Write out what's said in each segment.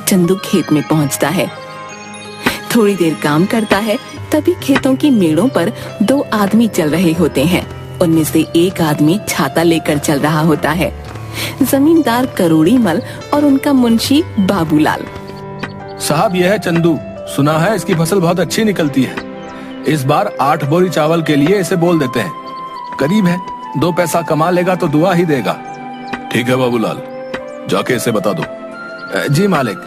चंदू खेत में पहुंचता है। थोड़ी देर काम करता है, तभी खेतों की मेड़ों पर दो आदमी चल रहे होते हैं। उनमें से एक आदमी छाता लेकर चल रहा होता है। जमींदार करोड़ीमल और उनका मुंशी बाबूलाल। साहब, यह है चंदू। सुना है इसकी फसल बहुत अच्छी निकलती है। इस बार 8 बोरी चावल के लिए इसे बोल देते हैं। करीब है, 2 पैसा कमा लेगा तो दुआ ही देगा। ठीक है बाबूलाल, जाके इसे बता दो। जी मालिक।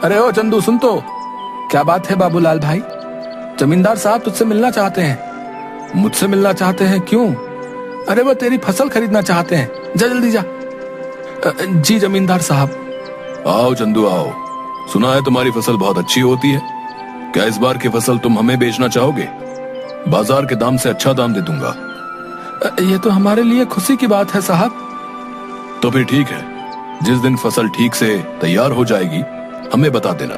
अरे ओ चंदू, सुन तो। क्या बात है बाबूलाल भाई? जमींदार साहब तुझसे मिलना चाहते हैं। मुझसे मिलना चाहते हैं? क्यों? अरे वो तेरी फसल खरीदना चाहते हैं। जा जल्दी जा। जी जमींदार साहब। आओ चंदू आओ। सुना है तुम्हारी फसल बहुत अच्छी होती है। क्या इस बार की फसल तुम हमें बेचना चाहोगे? बाजार के दाम से अच्छा दाम दे दूंगा। ये तो हमारे लिए खुशी की बात है साहब। तो फिर ठीक है, जिस दिन फसल ठीक से तैयार हो जाएगी हमें बता देना।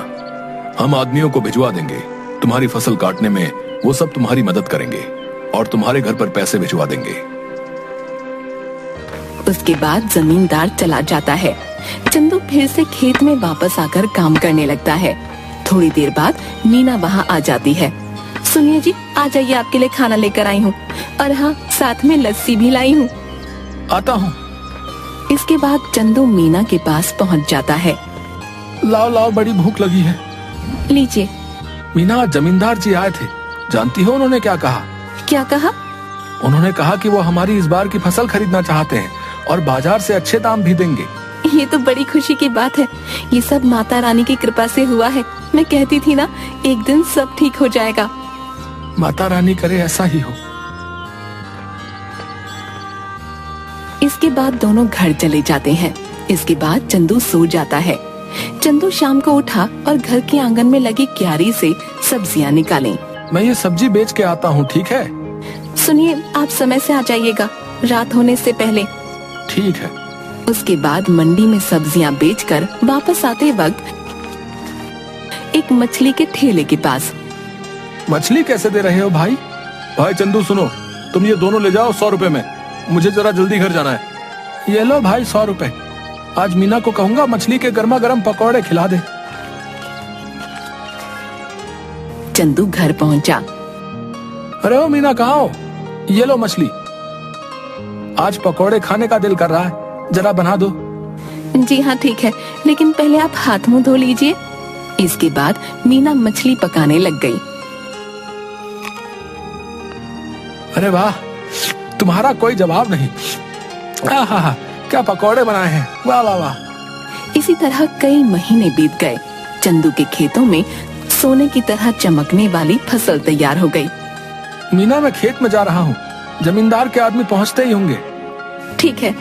हम आदमियों को भिजवा देंगे। तुम्हारी फसल काटने में वो सब तुम्हारी मदद करेंगे और तुम्हारे घर पर पैसे भिजवा देंगे। उसके बाद जमींदार चला जाता है। चंदू फिर से खेत में वापस आकर काम करने लगता है। थोड़ी देर बाद मीना वहाँ आ जाती है। सुनिए जी, आ जाइए, आपके लिए खाना लेकर आई हूँ, और हाँ, साथ में लस्सी भी लाई हूँ। आता हूँ। इसके बाद चंदू मीना के पास पहुँच जाता है। लाओ लाओ, बड़ी भूख लगी है। लीजिए। मीना, जमींदार जी आए थे। जानती हो उन्होंने क्या कहा? क्या कहा? उन्होंने कहा कि वो हमारी इस बार की फसल खरीदना चाहते हैं और बाजार से अच्छे दाम भी देंगे। ये तो बड़ी खुशी की बात है। ये सब माता रानी की कृपा से हुआ है। मैं कहती थी ना, एक दिन सब ठीक हो जाएगा। माता रानी करे ऐसा ही हो। इसके बाद दोनों घर चले जाते हैं। इसके बाद चंदू सो जाता है। चंदू शाम को उठा और घर के आंगन में लगी क्यारी से सब्जियां निकाली। मैं ये सब्जी बेच के आता हूँ, ठीक है? सुनिए, आप समय से आ जाइएगा, रात होने से पहले। ठीक है। उसके बाद मंडी में सब्जियां बेचकर वापस आते वक्त एक मछली के ठेले के पास। मछली कैसे दे रहे हो भाई? भाई चंदू सुनो, तुम ये दोनों ले जाओ 100 रुपए में। मुझे जरा जल्दी घर जाना है। ये लो भाई 100 रुपए। आज मीना को कहूंगा मछली के गर्मा गर्म पकौड़े खिला दे। चंदू घर पहुंचा। अरे ओ मीना, कहाँ हो? ये लो मछली। आज पकौड़े खाने का दिल कर रहा है, जरा बना दो। जी हाँ ठीक है, लेकिन पहले आप हाथ मुंह धो लीजिए। इसके बाद मीना मछली पकाने लग गई। अरे वाह, तुम्हारा कोई जवाब नहीं। आहा, क्या पकौड़े बनाए हैं, वाह वाह वाह। इसी तरह कई महीने बीत गए। चंदू के खेतों में सोने की तरह चमकने वाली फसल तैयार हो गई। मीना, मैं खेत में जा रहा हूँ। जमींदार के आदमी पहुँचते ही होंगे। ठीक है।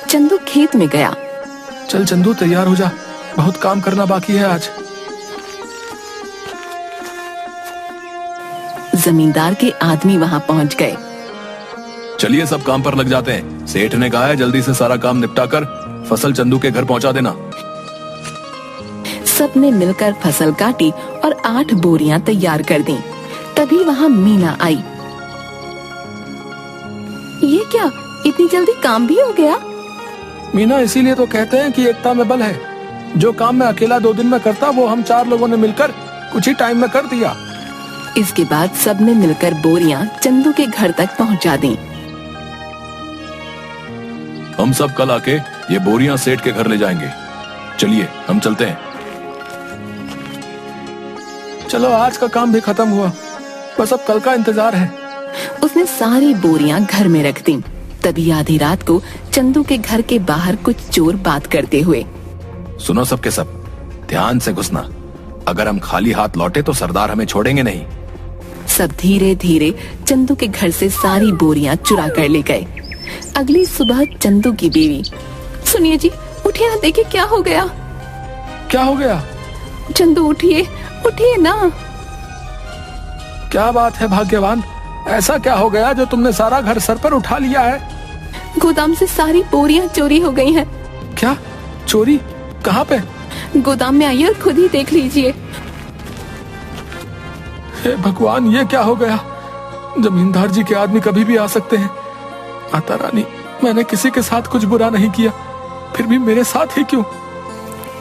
चंदू खेत में गया। चल चंदू, तैयार हो जा, बहुत काम करना बाकी है आज। जमींदार के आदमी वहाँ पहुँच गए। चलिए सब काम पर लग जाते हैं। सेठ ने कहा है जल्दी से सारा काम निपटा कर फसल चंदू के घर पहुंचा देना। सबने मिलकर फसल काटी और 8 बोरियां तैयार कर दी। तभी वहाँ मीना आई। ये क्या, इतनी जल्दी काम भी हो गया? मीना, इसीलिए तो कहते हैं कि एकता में बल है। जो काम मैं अकेला 2 दिन में करता, वो हम 4 लोगों ने मिलकर कुछ ही टाइम में कर दिया। इसके बाद सबने मिलकर बोरियां चंदू के घर तक पहुंचा दी। हम सब कल आके ये बोरियां सेठ के घर ले जाएंगे। चलिए हम चलते हैं। चलो, आज का काम भी खत्म हुआ, बस अब कल का इंतजार है। उसने सारी बोरियां घर में रख दी। तभी आधी रात को चंदू के घर के बाहर कुछ चोर बात करते हुए। सुनो सबके सब, ध्यान से घुसना। अगर हम खाली हाथ लौटे तो सरदार हमें छोड़ेंगे नहीं। सब धीरे धीरे चंदू के घर से सारी बोरियां चुरा कर ले गए। अगली सुबह चंदू की बीवी, सुनिए जी, उठिए ना, देखिए क्या हो गया। क्या हो गया? चंदू उठिए, उठिए ना। क्या बात है भाग्यवान, ऐसा क्या हो गया जो तुमने सारा घर सर पर उठा लिया है? गोदाम से सारी बोरियां चोरी हो गई हैं। क्या चोरी? कहाँ पे? गोदाम में आइए और खुद ही देख लीजिए। हे भगवान, ये क्या हो गया? जमींदार जी के आदमी कभी भी आ सकते हैं। माता रानी, मैंने किसी के साथ कुछ बुरा नहीं किया, फिर भी मेरे साथ ही क्यों?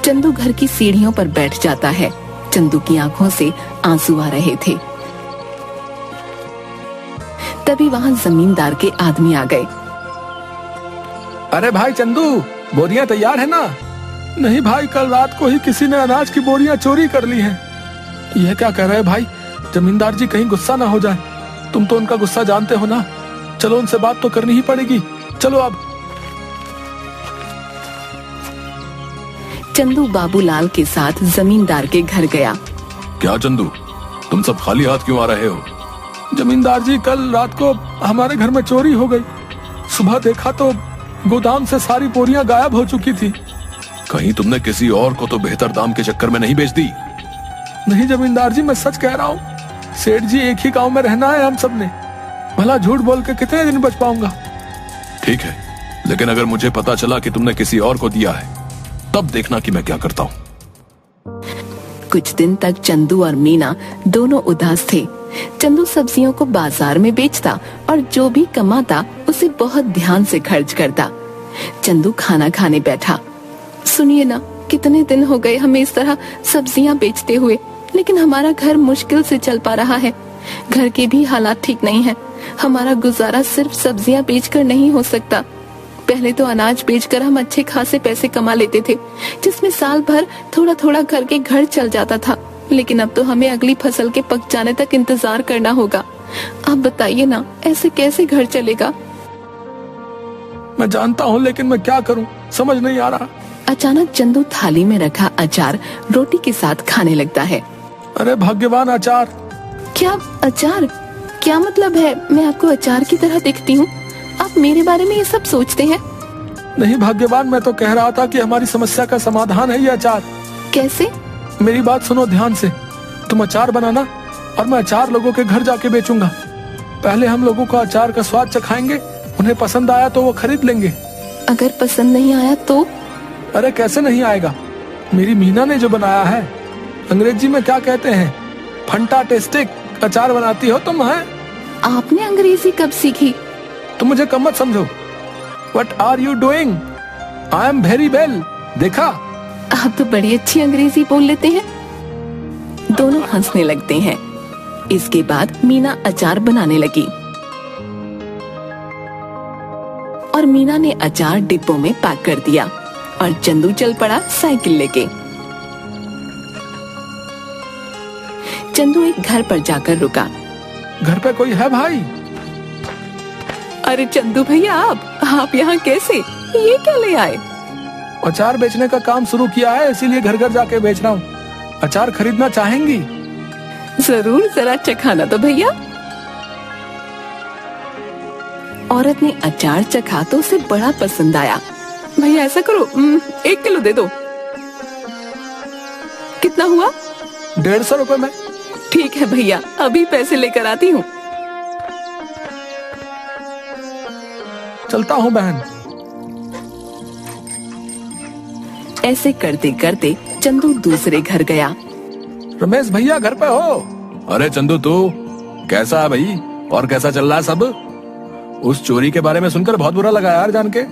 चंदू घर की सीढ़ियों पर बैठ जाता है। चंदू की आंखों से आंसू आ रहे थे। तभी वहाँ जमींदार के आदमी आ गए। अरे भाई चंदू, बोरियां तैयार है ना? नहीं भाई, कल रात को ही किसी ने अनाज की बोरियां चोरी कर ली हैं। यह क्या कह रहे हैं भाई? जमींदार जी कहीं गुस्सा ना हो जाए। तुम तो उनका गुस्सा जानते हो ना। चलो उनसे बात तो करनी ही पड़ेगी। चलो अब। चंदू बाबूलाल के साथ जमींदार के घर गया। क्या चंदू, तुम सब खाली हाथ क्यों आ रहे हो? जमींदार जी, कल रात को हमारे घर में चोरी हो गई। सुबह देखा तो गोदाम से सारी बोरियां गायब हो चुकी थी। कहीं तुमने किसी और को तो बेहतर दाम के चक्कर में नहीं बेच दी? नहीं जमींदार जी, मैं सच कह रहा हूँ। सेठ जी, एक ही गांव में रहना है हम सब ने। भला झूठ बोल के कितने दिन बच पाऊंगा? ठीक है, लेकिन अगर मुझे पता चला कि तुमने किसी और को दिया है, तब देखना कि मैं क्या करता हूँ। कुछ दिन तक चंदू और मीना दोनों उदास थे। चंदू सब्जियों को बाजार में बेचता और जो भी कमाता उसे बहुत ध्यान से खर्च करता। चंदू खाना खाने बैठा। सुनिए ना, कितने दिन हो गए हमें इस तरह सब्जियां बेचते हुए, लेकिन हमारा घर मुश्किल से चल पा रहा है। घर के भी हालात ठीक नहीं है। हमारा गुजारा सिर्फ सब्जियां बेचकर नहीं हो सकता। पहले तो अनाज बेचकर हम अच्छे खासे पैसे कमा लेते थे, जिसमें साल भर थोड़ा थोड़ा करके घर चल जाता था। लेकिन अब तो हमें अगली फसल के पक जाने तक इंतजार करना होगा। आप बताइए ना, ऐसे कैसे घर चलेगा? मैं जानता हूँ, लेकिन मैं क्या करूँ, समझ नहीं आ रहा। अचानक चंदू थाली में रखा अचार रोटी के साथ खाने लगता है। अरे भाग्यवान अचार! क्या अचार? क्या मतलब है? मैं आपको अचार की तरह दिखती हूँ? आप मेरे बारे में ये सब सोचते हैं? नहीं भाग्यवान, मैं तो कह रहा था कि हमारी समस्या का समाधान है ये अचार। कैसे? मेरी बात सुनो ध्यान से। तुम अचार बनाना और मैं अचार लोगों के घर जाके बेचूंगा। पहले हम लोगों को अचार का स्वाद चखाएंगे, उन्हें पसंद आया तो वो खरीद लेंगे। अगर पसंद नहीं आया तो? अरे कैसे नहीं आएगा? मेरी मीना ने जो बनाया है, अंग्रेजी में क्या कहते हैं, फंटास्टिक अचार बनाती हो तुम। है आपने अंग्रेजी कब सीखी? तुम मुझे कम मत समझो। What are you doing? I am very well. देखा? आप तो बड़ी अच्छी अंग्रेजी बोल लेते हैं। दोनों हंसने लगते हैं। इसके बाद मीना अचार बनाने लगी और मीना ने अचार डिब्बों में पैक कर दिया और चंदू चल पड़ा साइकिल लेके। चंदू एक घर पर जाकर रुका। घर पे कोई है भाई? अरे चंदू भैया, आप यहाँ कैसे? ये क्या ले आए? अचार बेचने का काम शुरू किया है, इसीलिए घर घर जाके बेच रहा हूँ। अचार खरीदना चाहेंगी? जरूर, जरा चखाना तो भैया। औरत ने अचार चखा तो उसे बड़ा पसंद आया। भैया ऐसा करो, 1 किलो दे दो। कितना हुआ? 150 रुपए में। ठीक है भैया, अभी पैसे लेकर आती हूँ। चलता हूँ बहन। ऐसे करते करते चंदू दूसरे घर गया। रमेश भैया घर पे हो? अरे चंदू, तू कैसा है भाई? और कैसा चल रहा है सब? उस चोरी के बारे में सुनकर बहुत बुरा लगा यार जान के।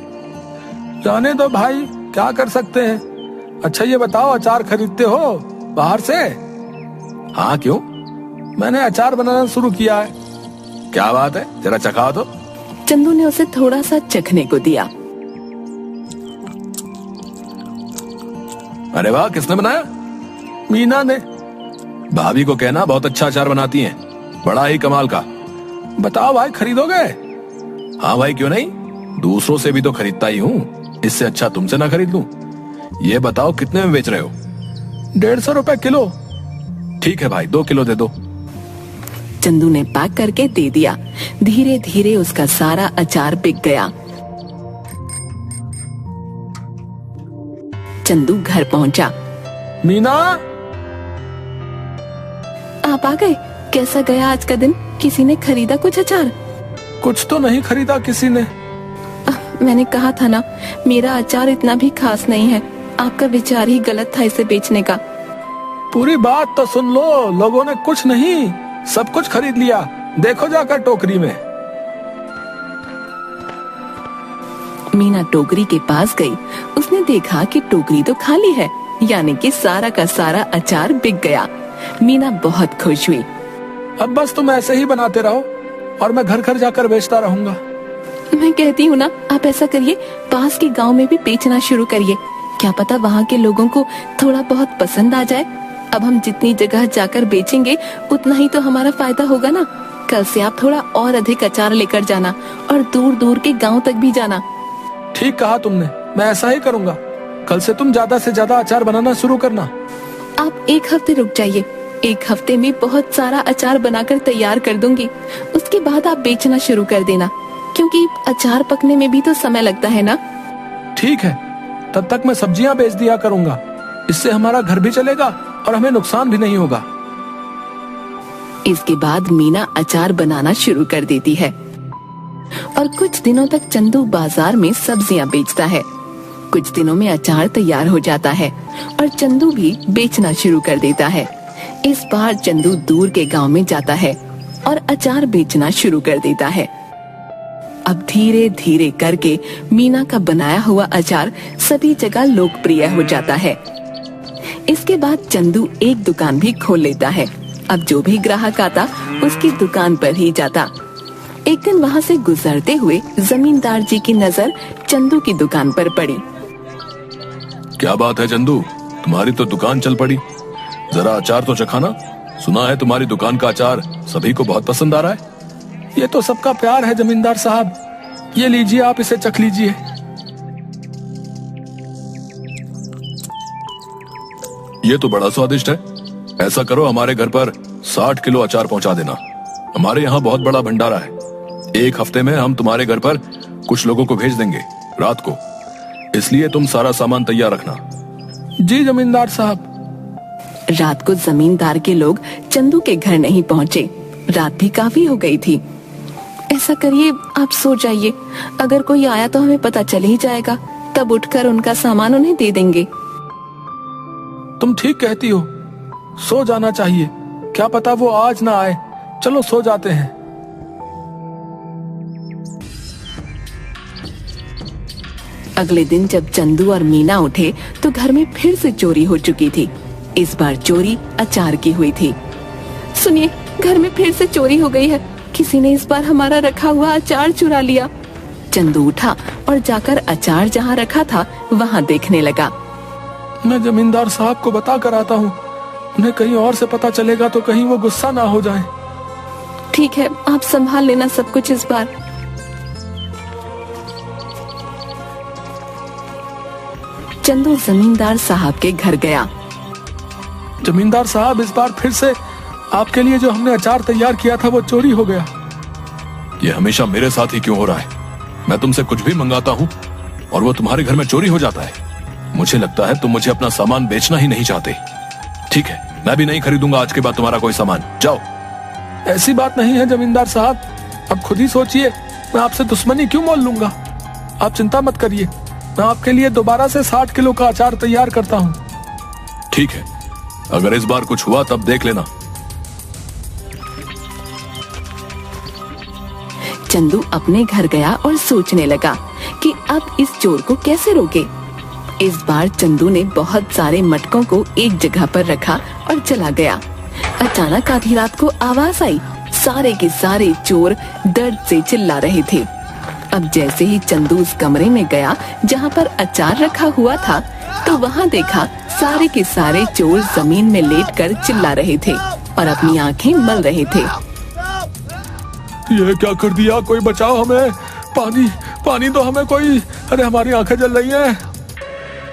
जाने दो भाई, क्या कर सकते हैं। अच्छा ये बताओ, अचार खरीदते हो बाहर से? हाँ, क्यों? मैंने अचार बनाना शुरू किया है। क्या बात है, जरा चखाओ तो। चंदू ने उसे थोड़ा सा चखने को दिया। अरे वाह, किसने बनाया? मीना ने। भाभी को कहना बहुत अच्छा अचार बनाती हैं, बड़ा ही कमाल का। बताओ भाई, खरीदोगे? हाँ भाई, क्यों नहीं, दूसरों से भी तो खरीदता ही हूँ, इससे अच्छा तुमसे ना खरीद लूं। ये बताओ कितने में बेच रहे हो? 150 रुपए किलो। ठीक है भाई, 2 किलो दे दो। चंदू ने पैक करके दे दिया। धीरे धीरे उसका सारा अचार बिक गया। चंदू घर पहुंचा। मीना, आप आ गए? कैसा गया आज का दिन? किसी ने खरीदा कुछ अचार? कुछ तो नहीं खरीदा किसी ने। मैंने कहा था ना, मेरा अचार इतना भी खास नहीं है। आपका विचार ही गलत था इसे बेचने का। पूरी बात तो सुन लो। लोगों ने कुछ नहीं, सब कुछ खरीद लिया। देखो जाकर टोकरी में। मीना टोकरी के पास गई। उसने देखा कि टोकरी तो खाली है, यानी कि सारा का सारा अचार बिक गया। मीना बहुत खुश हुई। अब बस तुम ऐसे ही बनाते रहो और मैं घर घर जाकर बेचता रहूंगा। मैं कहती हूँ ना, आप ऐसा करिए, पास के गांव में भी बेचना शुरू करिए। क्या पता वहाँ के लोगों को थोड़ा बहुत पसंद आ जाए। अब हम जितनी जगह जाकर बेचेंगे उतना ही तो हमारा फायदा होगा ना। कल से आप थोड़ा और अधिक अचार लेकर जाना और दूर दूर के गांव तक भी जाना। ठीक कहा तुमने, मैं ऐसा ही करूंगा। कल से तुम ज्यादा से ज्यादा अचार बनाना शुरू करना। आप 1 हफ्ते रुक जाइए, 1 हफ्ते में बहुत सारा अचार बनाकर तैयार कर दूंगी। उसके बाद आप बेचना शुरू कर देना, क्योंकि अचार पकने में भी तो समय लगता है ना। ठीक है, तब तक मैं सब्जियां बेच दिया करूंगा। इससे हमारा घर भी चलेगा और हमें नुकसान भी नहीं होगा। इसके बाद मीना अचार बनाना शुरू कर देती है और कुछ दिनों तक चंदू बाजार में सब्जियां बेचता है। कुछ दिनों में अचार तैयार हो जाता है और चंदू भी बेचना शुरू कर देता है। इस बार चंदू दूर के गांव में जाता है और अचार बेचना शुरू कर देता है। अब धीरे धीरे करके मीना का बनाया हुआ अचार सभी जगह लोकप्रिय हो जाता है। इसके बाद चंदू एक दुकान भी खोल लेता है। अब जो भी ग्राहक आता उसकी दुकान पर ही जाता। एक दिन वहाँ से गुजरते हुए जमींदार जी की नजर चंदू की दुकान पर पड़ी। क्या बात है चंदू, तुम्हारी तो दुकान चल पड़ी। जरा अचार तो चखाना। सुना है तुम्हारी दुकान का अचार सभी को बहुत पसंद आ रहा है। ये तो सबका प्यार है जमींदार साहब। ये लीजिए, आप इसे चख लीजिए। ये तो बड़ा स्वादिष्ट है। ऐसा करो, हमारे घर पर 60 किलो अचार पहुंचा देना। हमारे यहाँ बहुत बड़ा भंडारा है। 1 हफ्ते में हम तुम्हारे घर पर कुछ लोगों को भेज देंगे रात को, इसलिए तुम सारा सामान तैयार रखना। जी जमींदार साहब। रात को जमींदार के लोग चंदू के घर नहीं पहुँचे। रात भी काफी हो गई थी। ऐसा करिए, आप सो जाइए। अगर कोई आया तो हमें पता चल ही जाएगा, तब उठकर उनका सामान उन्हें दे देंगे। तुम ठीक कहती हो, सो जाना चाहिए। क्या पता वो आज ना आए। चलो सो जाते हैं। अगले दिन जब चंदू और मीना उठे तो घर में फिर से चोरी हो चुकी थी। इस बार चोरी अचार की हुई थी। सुनिए, घर में फिर से चोरी हो गई है। किसी ने इस बार हमारा रखा हुआ अचार चुरा लिया। चंदू उठा और जाकर अचार जहाँ रखा था वहाँ देखने लगा। मैं जमींदार साहब को बता कर आता हूँ। उन्हें कहीं और से पता चलेगा तो कहीं वो गुस्सा ना हो जाए। ठीक है, आप संभाल लेना सब कुछ इस बार। चंदू जमींदार साहब के घर गया। जमींदार साहब, इस बार फिर से आपके लिए जो हमने अचार तैयार किया था वो चोरी हो गया। ये हमेशा मेरे साथ ही क्यों हो रहा है? मैं तुमसे कुछ भी मंगाता हूँ और वो तुम्हारे घर में चोरी हो जाता है। मुझे लगता है तुम मुझे अपना सामान बेचना ही नहीं चाहते। ठीक है, मैं भी नहीं खरीदूंगा आज के बाद तुम्हारा कोई सामान। जाओ। ऐसी बात नहीं है जमींदार साहब, अब खुद ही सोचिए, मैं आपसे दुश्मनी क्यों मोल लूंगा। आप चिंता मत करिए, मैं आपके लिए दोबारा से 60 किलो का अचार तैयार करता हूँ। ठीक है, अगर इस बार कुछ हुआ तब देख लेना। चंदू अपने घर गया और सोचने लगा कि अब इस चोर को कैसे रोके। इस बार चंदू ने बहुत सारे मटकों को एक जगह पर रखा और चला गया। अचानक आधी रात को आवाज आई। सारे के सारे चोर दर्द से चिल्ला रहे थे। अब जैसे ही चंदू उस कमरे में गया जहाँ पर अचार रखा हुआ था, तो वहाँ देखा सारे के सारे चोर जमीन में लेटकर चिल्ला रहे थे और अपनी आंखें मल रहे थे। ये क्या कर दिया? कोई बचाओ हमें। पानी पानी दो हमें कोई। अरे हमारी आंखें जल रही हैं।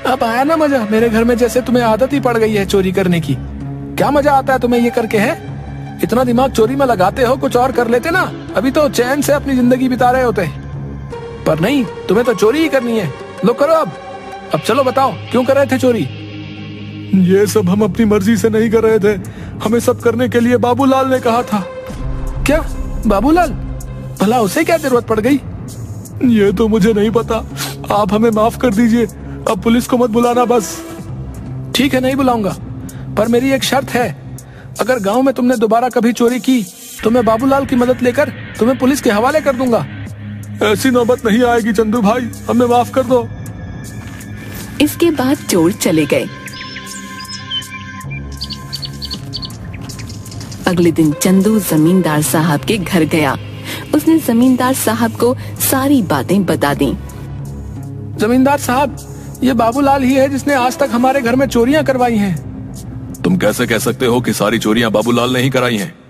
अब आया ना मजा? मेरे घर में जैसे तुम्हें आदत ही पड़ गई है चोरी करने की। क्या मजा आता है तुम्हें ये करके? है इतना दिमाग चोरी में लगाते हो, कुछ और कर लेते ना, अभी तो चैन से अपनी जिंदगी बिता रहे होते। पर नहीं, तुम्हें तो चोरी ही करनी है। लो करो अब चलो बताओ, क्यों कर रहे थे चोरी? ये सब हम अपनी मर्जी से नहीं कर रहे थे। हमें सब करने के लिए बाबूलाल ने कहा था। क्या बाबूलाल? भला उसे क्या जरूरत पड़ गई? ये तो मुझे नहीं पता। आप हमें माफ कर दीजिए। अब पुलिस को मत बुलाना बस। ठीक है, नहीं बुलाऊंगा, पर मेरी एक शर्त है। अगर गांव में तुमने दोबारा कभी चोरी की तो मैं बाबूलाल की मदद लेकर तुम्हें पुलिस के हवाले कर दूंगा। ऐसी नौबत नहीं आएगी चंदू भाई, हमें माफ कर दो। इसके बाद चोर चले गए। अगले दिन चंदू जमींदार साहब के घर गया। उसने जमींदार साहब को सारी बातें बता दी। जमींदार साहब, ये बाबूलाल ही है जिसने आज तक हमारे घर में चोरियां करवाई हैं। तुम कैसे कह सकते हो कि सारी चोरियां बाबूलाल ने ही कराई हैं?